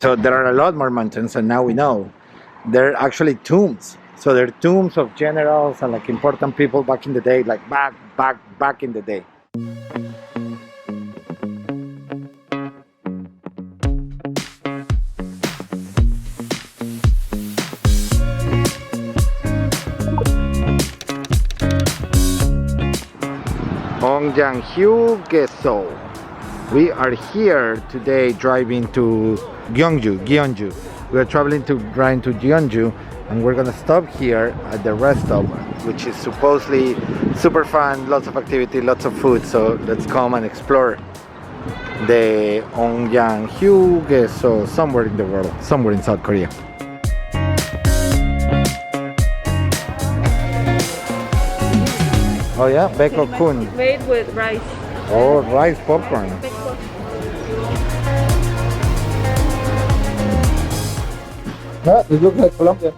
So there are a lot more mountains, and now we know they're actually tombs. So they're tombs of generals and like important people back in the day, like back in the day. Hwangnamppang. We are here today driving to Gyeongju. We are driving to Gyeongju, and we're gonna stop here at the Reststop, which is supposedly super fun, lots of activity, lots of food. So let's come and explore the Hwangnamppang somewhere in the world, somewhere in South Korea. Oh yeah, Baekokun. Made with rice. Oh, rice popcorn. Yeah, it looks like Colombia.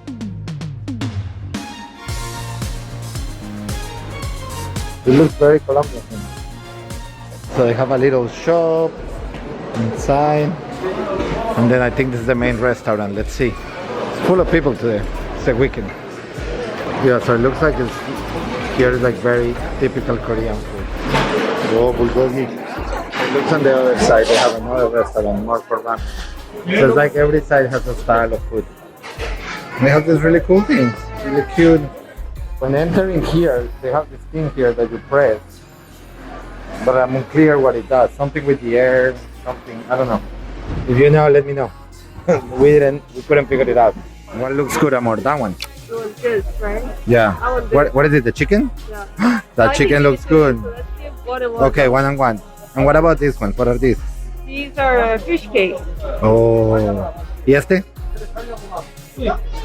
It looks very Colombian. So they have a little shop inside, and then I think this is the main restaurant. Let's see. It's full of people today. It's a weekend. Yeah, so it looks like it's here is like very typical Korean food. Oh, bulgogi. It looks on the other side. They have another restaurant, more for ramen. So it's like every side has a style of food. They have these really cool things, really cute. When entering here, they have this thing here that you press, but I'm unclear what it does. Something with the air, something, I don't know. If you know, let me know. we couldn't figure it out. What looks good, Amor? That one. Good, right? Yeah. What is it? The chicken? Yeah. That chicken looks good. So let's give one and one. Okay, one and one. And what about this one? What are these? These are fish cake. Oh. ¿Y este?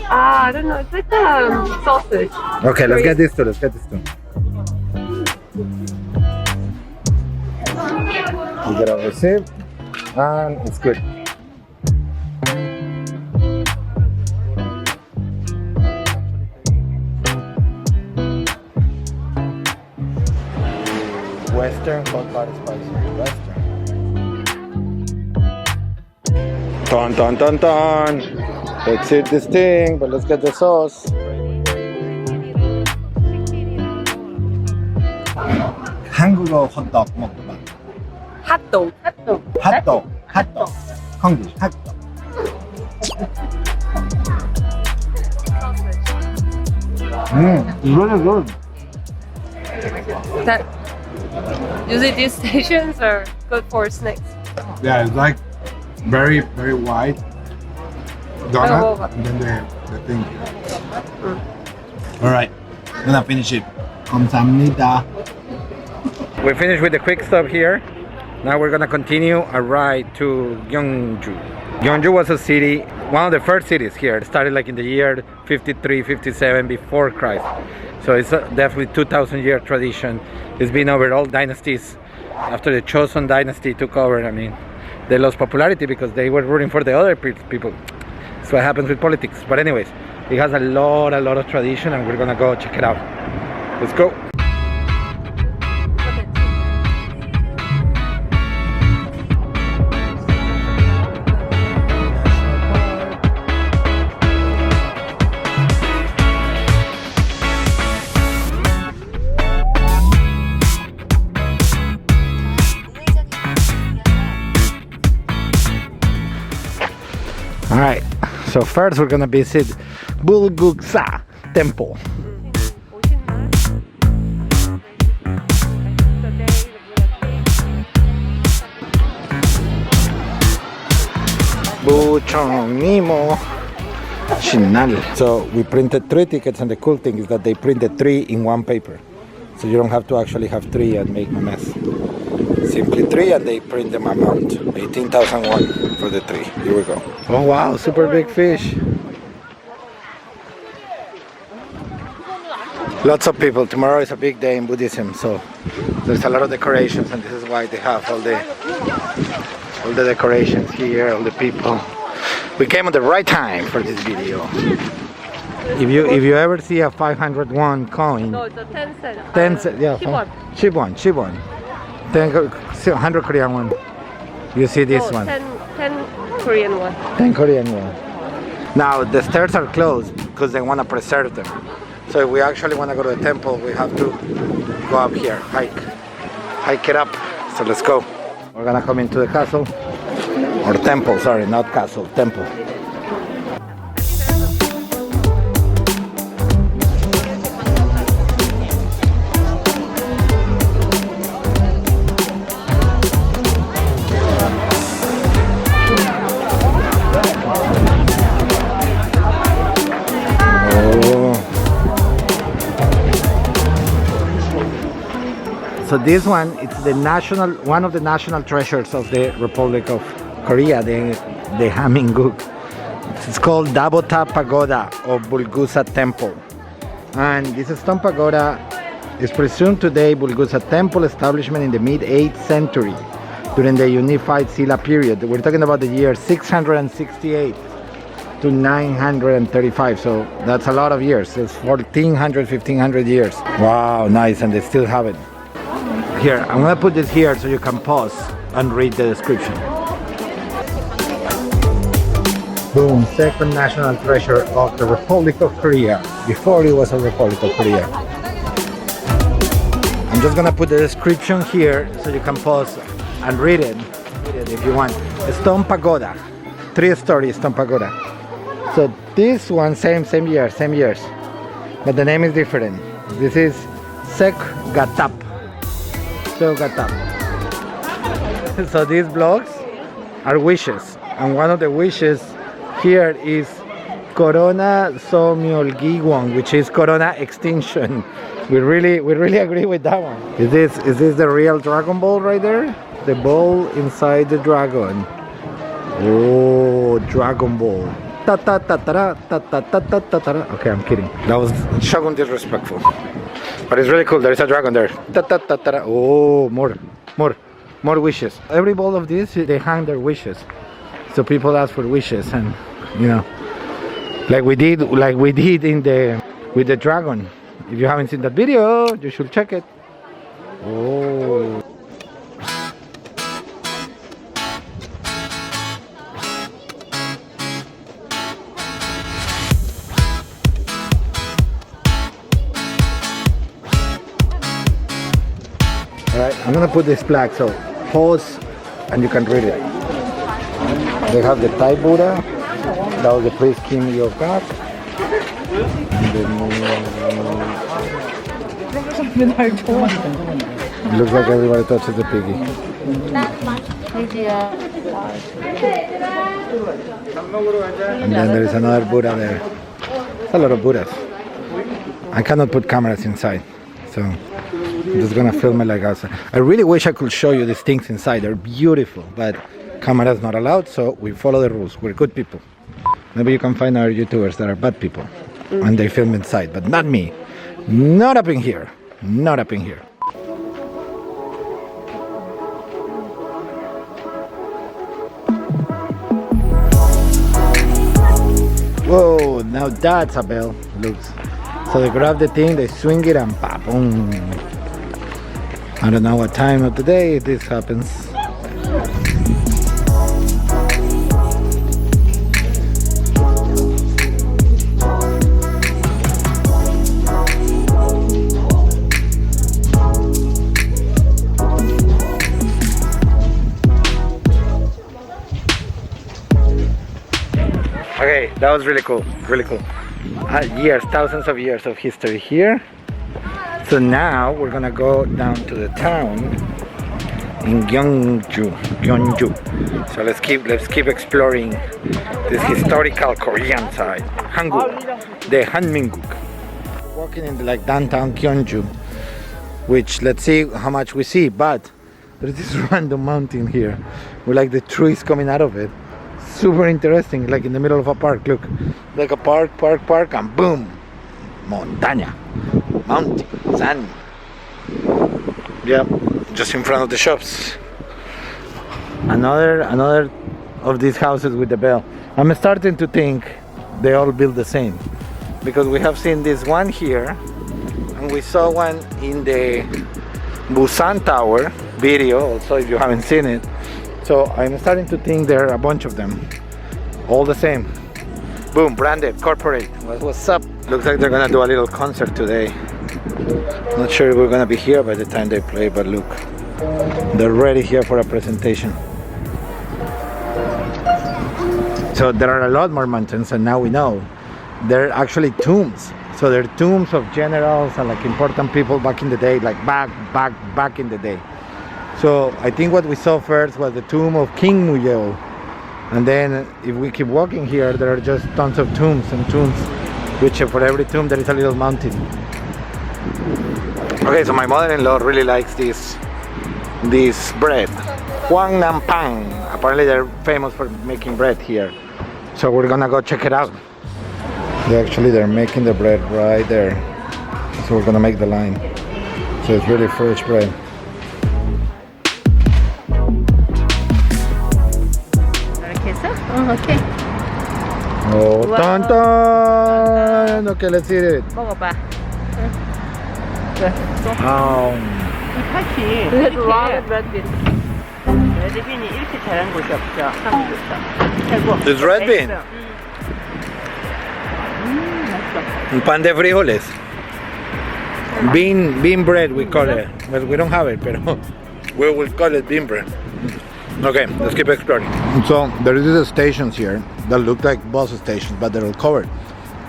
I don't know. It's like sausage. Okay, let's get this two. Let's get this two. We get our receipt, and it's good. Western hot butter spicy. Western. Ton. Let's eat this thing, but let's get the sauce. 한국어 hotdog 먹방. Hotdog. Hotdog. 한국 hotdog. It's really good. That usually these stations are good for snacks. Yeah, it's like very wide donut, and then the thing. All right, I'm gonna finish it. 감사합니다. We finished with the quick stop here. Now we're gonna continue a ride to Gyeongju. Gyeongju was a city, one of the first cities here. It started like in the year 53, 57 before Christ. So it's definitely 2,000-year tradition. It's been over all dynasties. After the Joseon dynasty took over, I mean, they lost popularity because they were rooting for the other people. That's what happens with politics. But anyways, it has a lot of tradition, and we're gonna go check it out. Let's go. Alright, so first we're gonna visit Bulguksa Temple. Buchongnimo Shinal. So we printed 3 tickets, and the cool thing is that they printed 3 in one paper. So you don't have to actually have 3 and make a mess. Simply 3, and they print them amount. 18,001 for the 3. Here we go. Oh wow, super big fish. Lots of people. Tomorrow is a big day in Buddhism, so there's a lot of decorations, and this is why they have all the decorations here, all the people. We came at the right time for this video. If you ever see a 500 won coin, No, it's a 10 cent. 10 cent, yeah, Shibwon. 100 Korean won. You see this No, one? 10 Korean won. 10 Korean won. Now the stairs are closed because they want to preserve them. So if we actually want to go to the temple, we have to go up here, hike it up. So let's go. We're gonna come into the castle, or temple, sorry, not castle, temple. So this one, it's one of the national treasures of the Republic of Korea, the Hwangnamppang. It's called Dabota Pagoda of Bulguksa Temple. And this stone pagoda is presumed to date Bulguksa Temple establishment in the mid-8th century during the Unified Silla period. We're talking about the year 668 to 935, so that's a lot of years. It's 1400, 1500 years. Wow, nice, and they still have it. Here, I'm gonna put this here so you can pause and read the description. Boom, second national treasure of the Republic of Korea, before it was a Republic of Korea. I'm just gonna put the description here so you can pause and read it if you want. Stone pagoda, 3-story stone pagoda. So this one, same years, but the name is different. This is Sekgatap. So these blocks are wishes, and one of the wishes here is Corona Somiolgiwon, which is Corona extinction. We really agree with that one. Is this the real Dragon Ball right there? The ball inside the dragon. Oh, Dragon Ball. Okay, I'm kidding. That was shogun disrespectful. But it's really cool. There is a dragon there. Oh, more wishes. Every ball of this, they hang their wishes. So people ask for wishes, and you know, like we did with the dragon. If you haven't seen that video, you should check it. Oh. Alright, I'm gonna put this plaque, so pause and you can read it. They have the Thai Buddha. That was the priest Kim Yo-Kak. It looks like everybody touches the piggy. And then there is another Buddha there. It's a lot of Buddhas. I cannot put cameras inside, so I'm just gonna film it like outside. I really wish I could show you these things inside. They're beautiful, but camera's not allowed, so we follow the rules. We're good people. Maybe you can find other YouTubers that are bad people and they film inside, but not me. Not up in here. Not up in here. Whoa, now that's a bell. Looks. So they grab the thing, they swing it, and pa boom. I don't know what time of the day this happens. Okay, that was really cool, really cool. Years, thousands of years of history here. So now we're gonna go down to the town in Gyeongju. So let's keep exploring this historical Korean side. Hanguk, the Hanmingguk. Walking in like downtown Gyeongju, which let's see how much we see. But there's this random mountain here with like the trees coming out of it. Super interesting, like in the middle of a park. Look, like a park, and boom, montaña, mountain, sand. Yeah, just in front of the shops. Another of these houses with the bell. I'm starting to think they all build the same, because we have seen this one here, and we saw one in the Busan Tower video. Also, if you haven't seen it, So I'm starting to think there are a bunch of them, all the same. Boom, branded, corporate. What's up? Looks like they're gonna do a little concert today. Not sure if we're gonna be here by the time they play, but look, they're ready here for a presentation. So there are a lot more mountains, and now we know they're actually tombs. So they're tombs of generals and like important people back in the day, like back in the day. So I think what we saw first was the tomb of King Muyeo. And then if we keep walking here, there are just tons of tombs and tombs, which for every tomb there is a little mountain. Okay, so my mother-in-law really likes this bread, Hwangnamppang. Apparently they're famous for making bread here. So we're gonna go check it out. They're making the bread right there. So we're gonna make the line. So it's really fresh bread. Okay. Oh, dun dun! Okay, let's eat it. 먹어봐. Oh. 팥이 레드빈이 이렇게 잘한 곳이 없죠. 한국에서 최고. It's red bean. 맛있어. Pan de frijoles. Bean bread we call it. But we don't have it, pero we will call it bean bread. Okay, let's keep exploring. So there is these stations here that look like bus stations, but they're all covered.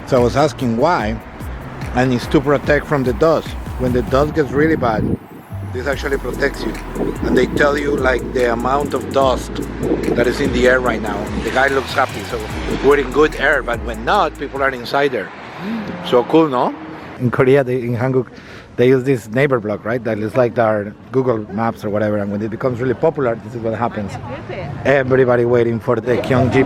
So I was asking why, and it's to protect from the dust. When the dust gets really bad, this actually protects you. And they tell you like the amount of dust that is in the air right now. The guy looks happy, so we're in good air, but when not, people are inside there. So cool, no? In Korea, in Hanguk, they use this neighbor block, right? That is like our Google Maps or whatever. And when it becomes really popular, this is what happens. Everybody waiting for the Gyeongju.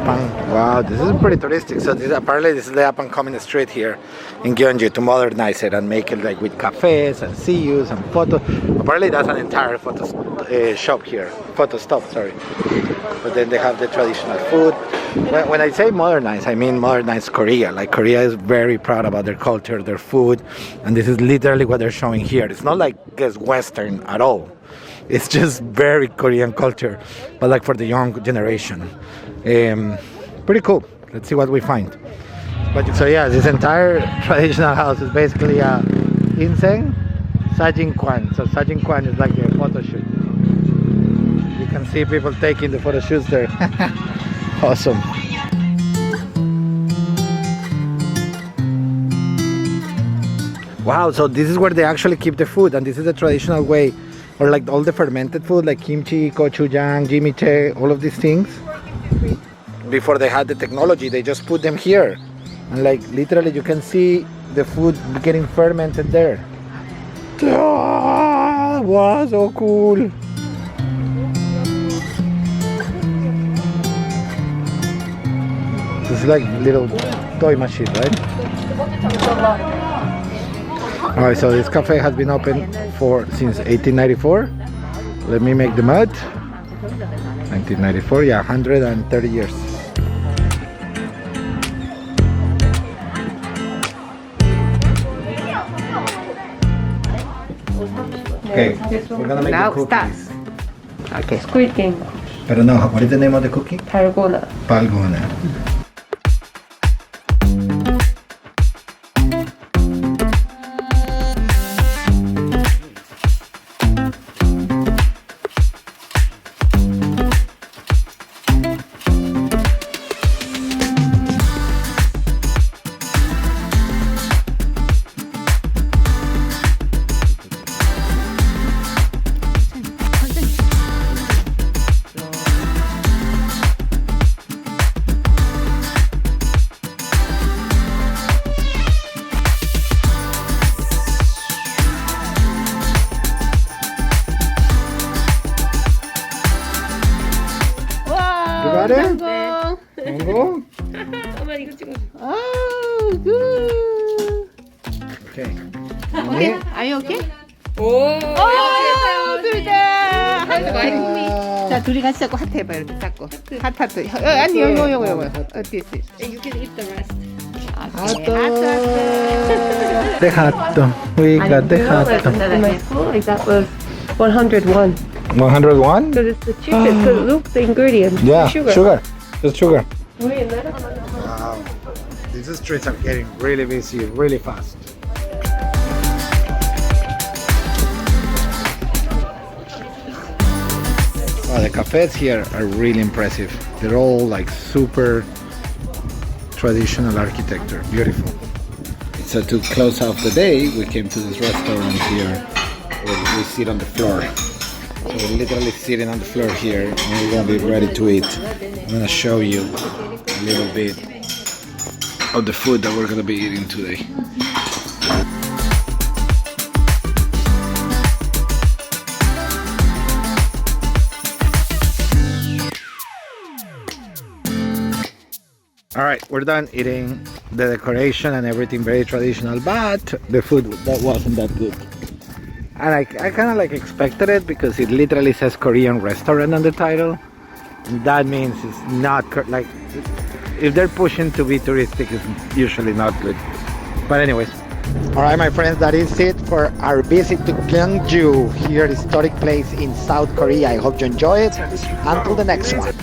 Wow, this is pretty touristic. So apparently this is the up-and-coming street here in Gyeongju to modernize it and make it like with cafes and CUs and photos. Apparently that's an entire photo shop here. Photo stop, sorry. But then they have the traditional food. When I say modernize, I mean modernize Korea. Like Korea is very proud about their culture, their food, and this is literally what they're showing here. It's not like it's Western at all. It's just very Korean culture, but like for the young generation. Pretty cool. Let's see what we find. But so yeah, this entire traditional house is basically a inseng sajin kwan. So sajin kwan is like a photo shoot. You can see people taking the photo shoots there. Awesome. Wow, so this is where they actually keep the food, and this is the traditional way, or like all the fermented food like kimchi, gochujang, jjimmyeon, all of these things. Before they had the technology, they just put them here, and like literally you can see the food getting fermented there. Wow, so cool. It's like little toy machine, right? Alright, so this cafe has been open since 1894. Let me make the math. 1994, yeah, 130 years. Okay, we're gonna make the cookies. Okay. Squid game. But no, what is the name of the cookie? Dalgona. Dalgona. got it? Mango? 엄마 이거 찍어줘. Oh, good. Okay. Okay, are you okay? 오. 둘 다. 자, 둘이 같이 잡고 하트 해봐, 이렇게 잡고. 하트. 아니, 요거. 어디 있어? You can eat the rest. The hot dog. We got the hot dog. In my school, that was 101. 101? Because it's the cheapest. Because look, the ingredients. Yeah, Sugar. sugar. Just sugar. Wait, no. Wow. These streets are getting really busy, really fast. Oh, the cafes here are really impressive. They're all like super traditional architecture. Beautiful. So to close off the day, we came to this restaurant here where we sit on the floor. So we're literally sitting on the floor here and we're gonna be ready to eat. I'm gonna show you a little bit of the food that we're gonna be eating today. All right, we're done eating. The decoration and everything very traditional, but the food that wasn't that good. And I kind of like expected it because it literally says Korean restaurant on the title. And that means it's not like if they're pushing to be touristic, it's usually not good. But anyways, all right, my friends, that is it for our visit to Gyeongju, here historic place in South Korea. I hope you enjoy it. Until the next one.